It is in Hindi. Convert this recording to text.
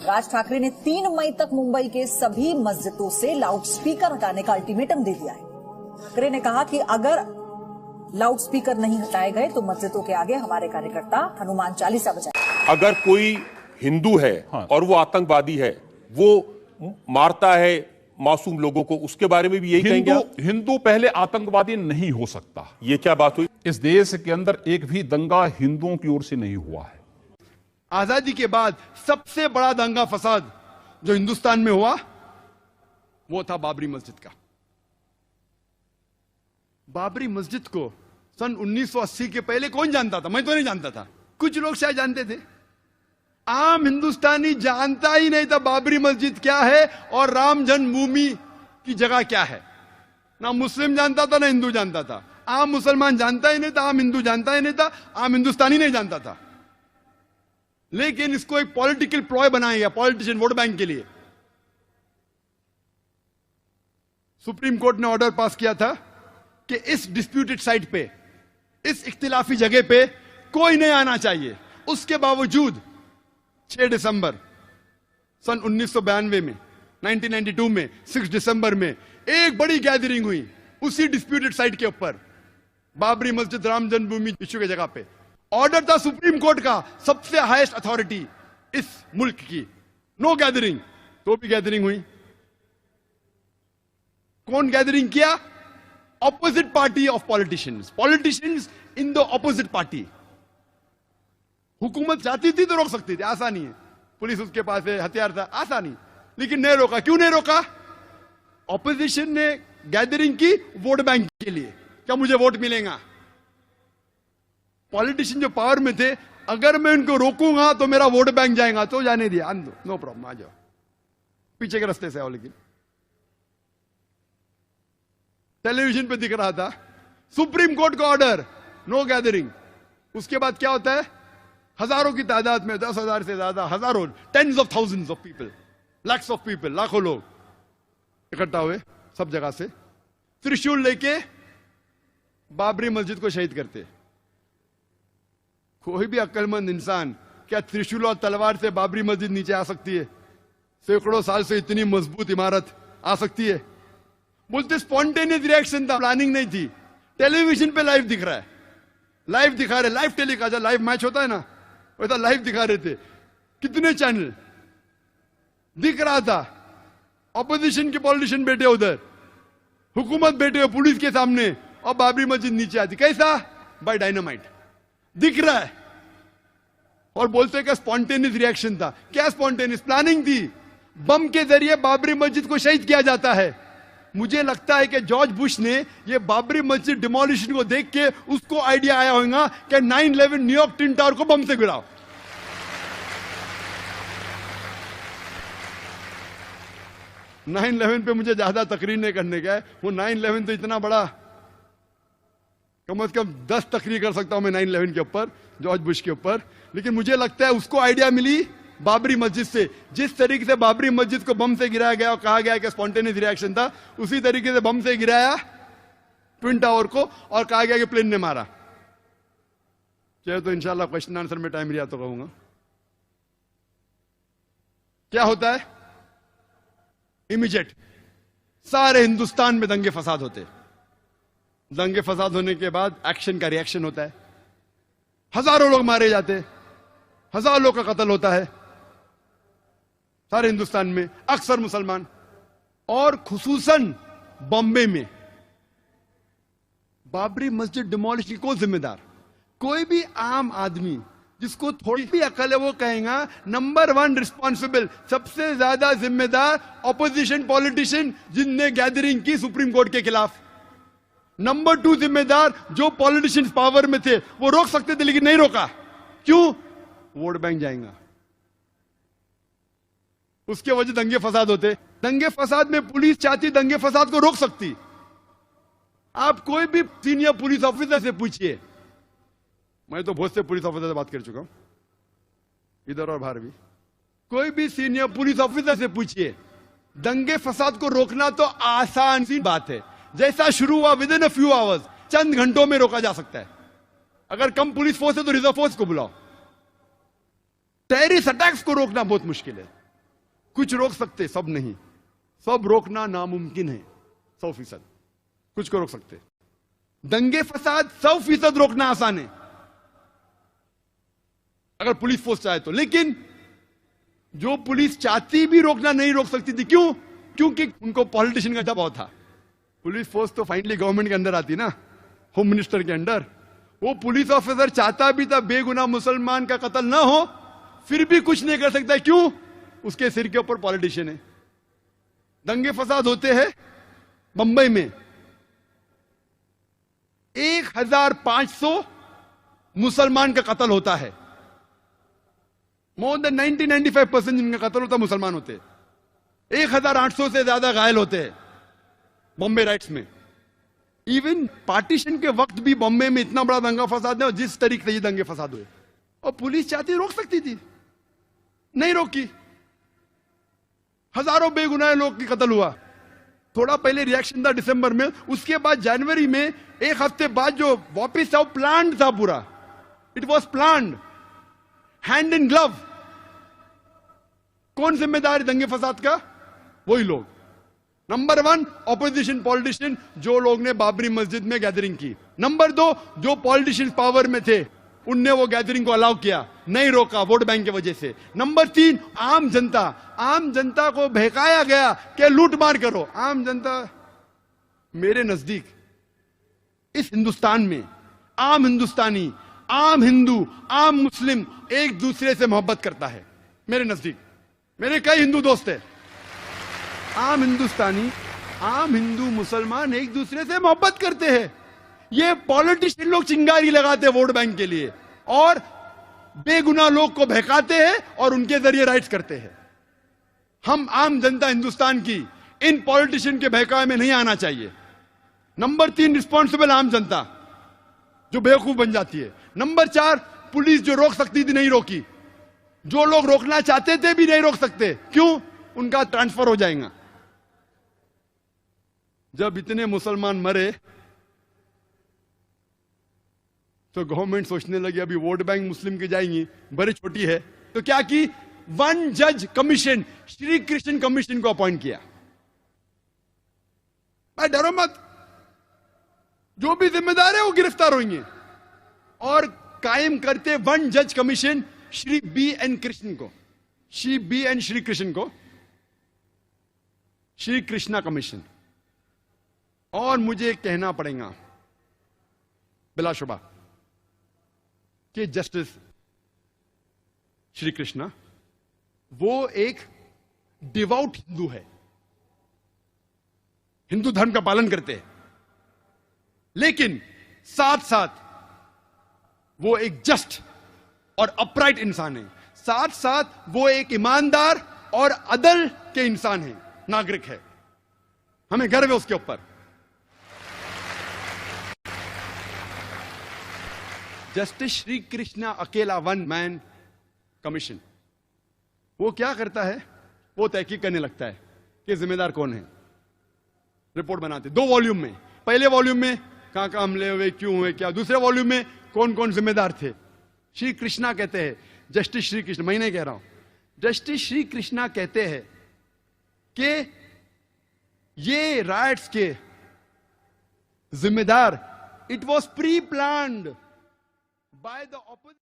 राज ठाकरे ने 3 मई तक मुंबई के सभी मस्जिदों से लाउडस्पीकर हटाने का अल्टीमेटम दे दिया है। ठाकरे ने कहा कि अगर लाउडस्पीकर नहीं हटाए गए तो मस्जिदों के आगे हमारे कार्यकर्ता हनुमान चालीसा बजाएंगे। अगर कोई हिंदू है और वो आतंकवादी है, वो मारता है मासूम लोगों को, उसके बारे में भी यही कहेंगे आप? हिंदू पहले आतंकवादी नहीं हो सकता। ये क्या बात हुई? इस देश के अंदर एक भी दंगा हिंदुओं की ओर से नहीं हुआ है। आजादी के बाद सबसे बड़ा दंगा फसाद जो हिंदुस्तान में हुआ वो था बाबरी मस्जिद का। बाबरी मस्जिद को सन 1980 के पहले कौन जानता था? मैं तो नहीं जानता था, कुछ लोग शायद जानते थे। आम हिंदुस्तानी जानता ही नहीं था बाबरी मस्जिद क्या है और राम जन्मभूमि की जगह क्या है। ना मुस्लिम जानता था ना हिंदू जानता था। आम मुसलमान जानता ही नहीं था, आम हिंदू जानता ही नहीं था, आम हिंदुस्तानी नहीं जानता था। लेकिन इसको एक पॉलिटिकल प्लॉय बनाया गया, पॉलिटिशियन वोट बैंक के लिए। सुप्रीम कोर्ट ने ऑर्डर पास किया था कि इस डिस्प्यूटेड साइट पे, इस इख्तिलाफी जगह पे कोई नहीं आना चाहिए। उसके बावजूद 6 दिसंबर सन 1992 में, 1992 में 6 दिसंबर में एक बड़ी गैदरिंग हुई उसी डिस्प्यूटेड साइट के ऊपर, बाबरी मस्जिद राम जन्मभूमि इश्यू की जगह पे। ऑर्डर था सुप्रीम कोर्ट का, सबसे हाईएस्ट अथॉरिटी इस मुल्क की, नो गैदरिंग। तो भी गैदरिंग हुई। कौन गैदरिंग किया? Opposite party of politicians, politicians in the opposite party. हुकूमत चाहती थी तो रोक सकती थी, आसानी है, पुलिस उसके पास है, हथियार था, आसानी, लेकिन नहीं रोका। क्यों नहीं रोका? ऑपोजिशन ने गैदरिंग की वोट बैंक के लिए, क्या मुझे वोट मिलेगा। पॉलिटिशियन जो पावर में थे, अगर मैं उनको रोकूंगा तो मेरा वोट बैंक जाएगा, तो जाने दिया, आन दो, नो प्रॉब्लम, आ जाओ, पीछे के रास्ते से आओ। लेकिन टेलीविजन पे दिख रहा था सुप्रीम कोर्ट का ऑर्डर, नो गैदरिंग। उसके बाद क्या होता है? हजारों की तादाद में, 10,000 से ज्यादा, हजारों, tens of thousands of people, lakhs of people, लाखों लोग इकट्ठा हुए सब जगह से, त्रिशूल लेके बाबरी मस्जिद को शहीद करते। कोई भी अक्लमंद इंसान क्या त्रिशूल और तलवार से बाबरी मस्जिद नीचे आ सकती है? सैकड़ों साल से इतनी मजबूत इमारत आ सकती है? बोलते स्पॉन्टेनियस रिएक्शन था, प्लानिंग नहीं थी। टेलीविजन पे लाइव दिख रहा है, लाइव दिखा रहे, लाइव टेलीकास्ट, लाइव मैच होता है ना, वैसा लाइव दिखा रहे थे। कितने चैनल दिख रहा था। ऑपोजिशन के पॉलिटिशियन बैठे उधर, हुकूमत बैठे हो पुलिस के सामने, और बाबरी मस्जिद नीचे आती। कैसा? बाय डायनामाइट, दिख रहा है। और बोलते कि स्पॉन्टेनियस रिएक्शन था। क्या स्पॉन्टेनियस? प्लानिंग थी। बम के जरिए बाबरी मस्जिद को शहीद किया जाता है। मुझे लगता है कि जॉर्ज बुश ने ये बाबरी मस्जिद डिमोलिशन को देख के उसको आइडिया आया होगा कि 9/11 न्यूयॉर्क ट्विन टावर को बम से गिराओ। – 9/11 पे मुझे ज्यादा तकरीर नहीं करने का है, वो 9/11 तो इतना बड़ा, कम से कम 10 तकरीर कर सकता हूं मैं 9/11 के ऊपर, जॉर्ज बुश के ऊपर। लेकिन मुझे लगता है उसको आइडिया मिली बाबरी मस्जिद से। जिस तरीके से बाबरी मस्जिद को बम से गिराया गया और कहा गया कि स्पॉन्टेनियस रिएक्शन था, उसी तरीके से बम से गिराया ट्विन टावर को और कहा गया कि प्लेन ने मारा। चाहे तो इंशाल्लाह क्वेश्चन आंसर में टाइम लिया तो कहूंगा। क्या होता है? इमीडिएट सारे हिंदुस्तान में दंगे फसाद होते। दंगे फसाद होने के बाद एक्शन का रिएक्शन होता है, हजारों लोग मारे जाते, हजारों लोग का कत्ल होता है सारे हिंदुस्तान में, अक्सर मुसलमान। और खुसूसन बॉम्बे में बाबरी मस्जिद डिमोलिश की कौन जिम्मेदार? कोई भी आम आदमी जिसको थोड़ी भी अकल है वो कहेगा नंबर 1 रिस्पॉन्सिबल, सबसे ज्यादा जिम्मेदार ऑपोजिशन पॉलिटिशियन जिनने गैदरिंग की सुप्रीम कोर्ट के खिलाफ। नंबर 2 जिम्मेदार जो पॉलिटिशियंस पावर में थे, वो रोक सकते थे लेकिन नहीं रोका। क्यों? वोट बैंक जाएगा, उसके वजह दंगे फसाद होते। दंगे फसाद में पुलिस चाहती दंगे फसाद को रोक सकती। आप कोई भी सीनियर पुलिस ऑफिसर से पूछिए, मैं तो बहुत से पुलिस ऑफिसर से बात कर चुका हूं इधर और बाहर भी, कोई भी सीनियर पुलिस ऑफिसर से पूछिए, दंगे फसाद को रोकना तो आसान सी बात है। जैसा शुरू हुआ within a few hours, चंद घंटों में रोका जा सकता है। अगर कम पुलिस फोर्स है तो रिजर्व फोर्स को बुलाओ। टेररिस्ट अटैक्स को रोकना बहुत मुश्किल है। कुछ रोक सकते, सब नहीं। सब रोकना नामुमकिन है, 100%। कुछ को रोक सकते। दंगे फसाद 100% रोकना आसान है, अगर पुलिस फोर्स चाहे तो। लेकिन जो पुलिस चाहती भी रोकना नहीं रोक सकती थी। क्यों? क्योंकि उनको पॉलिटिशियन का दबाव था। पुलिस फोर्स तो फाइनली गवर्नमेंट के अंदर आती ना, होम मिनिस्टर के अंडर। वो पुलिस ऑफिसर चाहता भी था बेगुनाह मुसलमान का कत्ल ना हो, फिर भी कुछ नहीं कर सकता। क्यों? उसके सिर के ऊपर पॉलिटिशियन है। दंगे फसाद होते हैं बंबई में, 1500 मुसलमान का कत्ल होता है। मोर देन 90-95% जिनका कत्ल होता है मुसलमान होते हैं। 1800 से ज्यादा घायल होते हैं बॉम्बे राइट्स में। इवन पार्टीशन के वक्त भी बॉम्बे में इतना बड़ा दंगा फसाद है, और जिस तरीके से ये दंगे फसाद हुए, और पुलिस चाहती रोक सकती थी, नहीं रोकी। हजारों बेगुनाह लोग की कत्ल हुआ। थोड़ा पहले रिएक्शन था दिसंबर में, उसके बाद जनवरी में, एक हफ्ते बाद जो वापिस था, प्लान्ड था पूरा। It was planned, hand in glove. कौन जिम्मेदार है दंगे फसाद का? वही लोग। नंबर 1 ऑपोजिशन पॉलिटिशियन, जो लोग ने बाबरी मस्जिद में गैदरिंग की। नंबर 2 जो पॉलिटिशियन पावर में थे, उनने वो गैदरिंग को अलाउ किया, नहीं रोका वोट बैंक की वजह से। नंबर 3 आम जनता। आम जनता को बहकाया गया कि लूट मार करो। आम जनता, मेरे नजदीक इस हिंदुस्तान में आम हिंदुस्तानी, आम हिंदू, आम मुस्लिम एक दूसरे से मोहब्बत करता है। मेरे नजदीक मेरे कई हिंदू दोस्त हैं। आम हिंदुस्तानी, आम हिंदू, मुसलमान एक दूसरे से मोहब्बत करते हैं। ये पॉलिटिशियन लोग चिंगारी लगाते हैं वोट बैंक के लिए, और बेगुनाह लोग को बहकाते हैं और उनके जरिए राइट्स करते हैं। हम आम जनता हिंदुस्तान की इन पॉलिटिशियन के बहकावे में नहीं आना चाहिए। नंबर 3 रिस्पॉन्सिबल आम जनता, जो बेवकूफ बन जाती है। नंबर 4 पुलिस, जो रोक सकती थी नहीं रोकी। जो लोग रोकना चाहते थे भी नहीं रोक सकते। क्यों? उनका ट्रांसफर हो जाएगा। जब इतने मुसलमान मरे तो गवर्नमेंट सोचने लगी अभी वोट बैंक मुस्लिम की जाएंगी, बड़ी छोटी है, तो क्या की? 1 जज कमीशन, श्री कृष्ण कमीशन को अपॉइंट किया। भाई डरो मत, जो भी जिम्मेदार है वो गिरफ्तार होंगे। और कायम करते 1 जज कमीशन श्री B.N. कृष्ण को, श्री B.N. श्री कृष्ण को श्री कृष्णा कमीशन। और मुझे कहना पड़ेगा बिलाशुबा कि जस्टिस श्री कृष्णा वो एक डिवाउट हिंदू है, हिंदू धर्म का पालन करते हैं, लेकिन साथ साथ वो एक जस्ट और अपराइट इंसान है। साथ साथ वो एक ईमानदार और अदल के इंसान है, नागरिक है। हमें गर्व है उसके ऊपर। जस्टिस श्री कृष्णा अकेला 1 मैन कमीशन, वो क्या करता है? वो तहकीक करने लगता है कि जिम्मेदार कौन है। रिपोर्ट बनाते 2 वॉल्यूम में। पहले वॉल्यूम में कहां हमले हुए, क्यों हुए, क्या। दूसरे वॉल्यूम में कौन कौन जिम्मेदार थे। श्री कृष्णा कहते हैं, जस्टिस श्री कृष्ण, मैं नहीं कह रहा हूं, जस्टिस श्री कृष्णा कहते हैं कि ये राइट्स के जिम्मेदार, it was pre planned by the opposition.